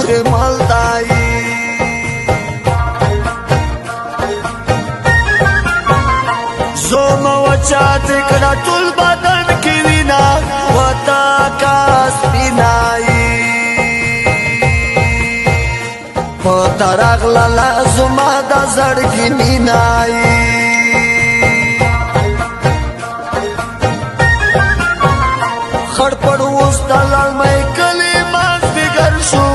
مخی ملتائی زوم وچات کڑا طول بدن کی وینا وطا کاس بینائی پتا راغلالا زما دا زڑگی مینائی خڑپڑ وستا لالمائی کلی ماز بگر شو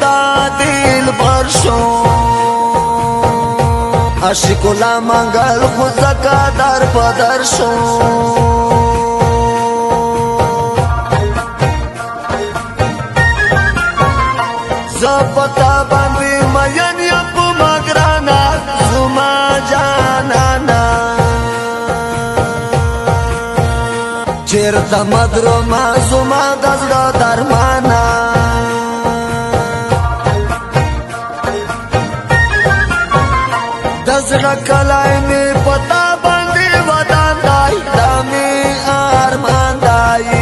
دا دل بر شو عاشقو لا منگل خود زکا در بدر شو زپتا باندی مین یم پو مگرانا زما جانانا چیرتا مدرو ما زما دزڑا درمانا دزڑا کلائی میں پتا باندی ودان دائی دامی آرمان دائی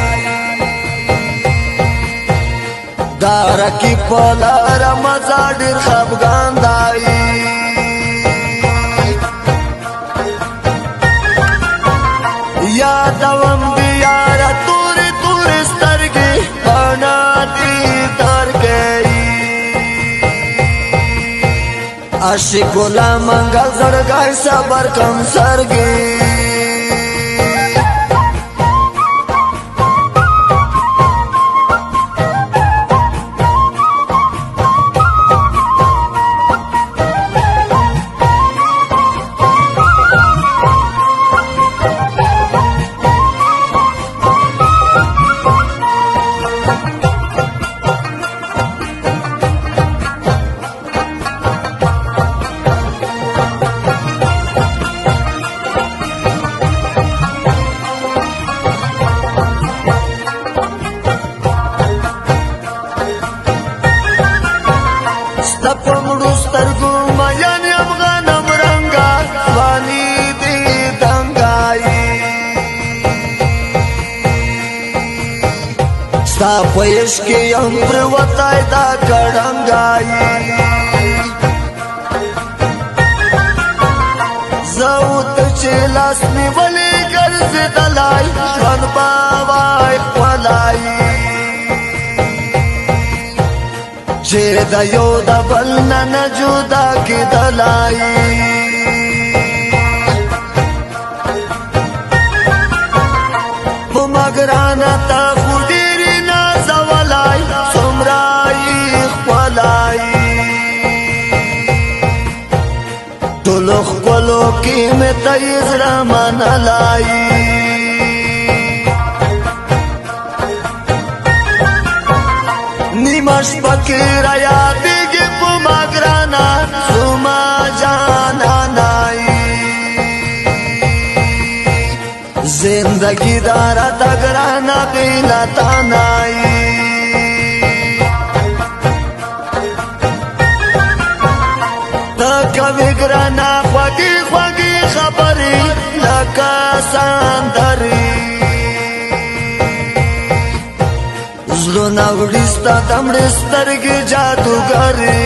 دارا کی پولا رمزا دیر خبگان دائی یادوم دیارا توری توری سترگی پانا دی در گئی عاشقو لا منگل زڑگائی صبر کم سرگی ستپمڑو سترگو مین یم غنم رنگا وانی دی دنگائی ستا پیش کی یم پروتای دا کڑنگائی زوت چلاس نیولی گرزی دلائی جوان باوائی پلائی چه دا یو دا بلنا نجودا کی دلائی پو مگرانا تا خودیری نازولائی سمرائی خوالائی تلخ کلو کی میں تیز رمان لائی نیمش بکی ریا دیگی پو مگرانا زما جانانائی زندگی دارا تگرانا بیلتانائی تکا بگرانا خوگی خوگی خبری لکا ساندری زلونا وڑستا دمڑی سترگی جادوگری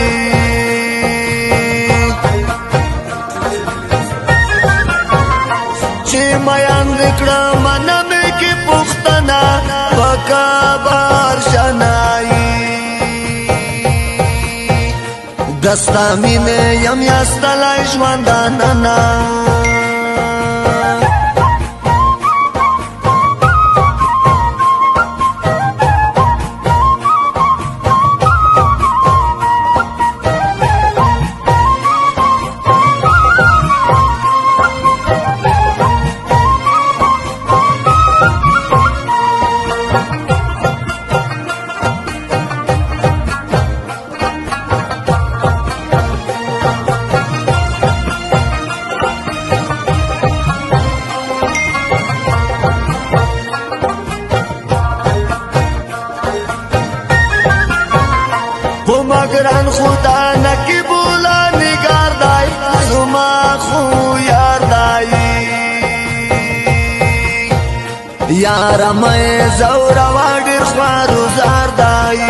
چی میان لکڑا منمی کی پختنا پکا بار شنائی دستا مینے یم یاستا لائش منداننا مگران خدا نکی بولا نگار دائی زما خو یار دائی یارا میں زورا وادر خوارو زار دائی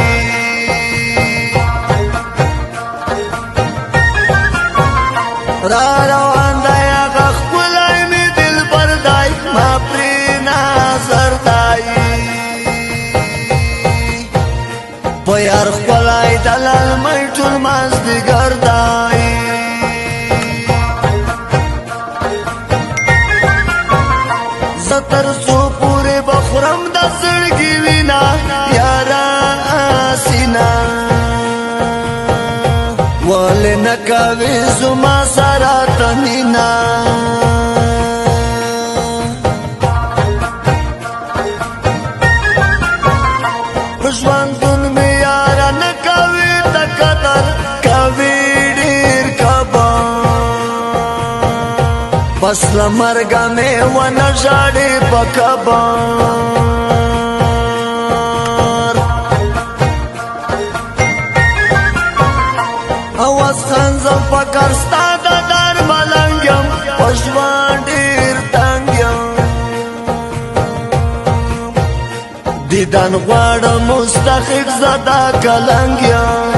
ولی نکوي زما سره ته مینا په ژوندون مې یاره نه کوي ته قدر کوي ډېر کبان پس له مرګه مې ونه ژاړې په کبان اواز خنزل فکر ستا د در ملنګ یم په ژوند ډېر تنګ یم دیدن غواړم مستحق زده کلنګ یم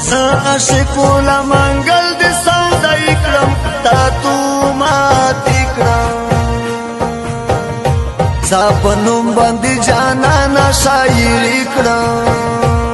زه عاشق له منګل دې سودایي کړم تا تو ماتې کړم ستا په نوم باندې جانانه شاعري کړم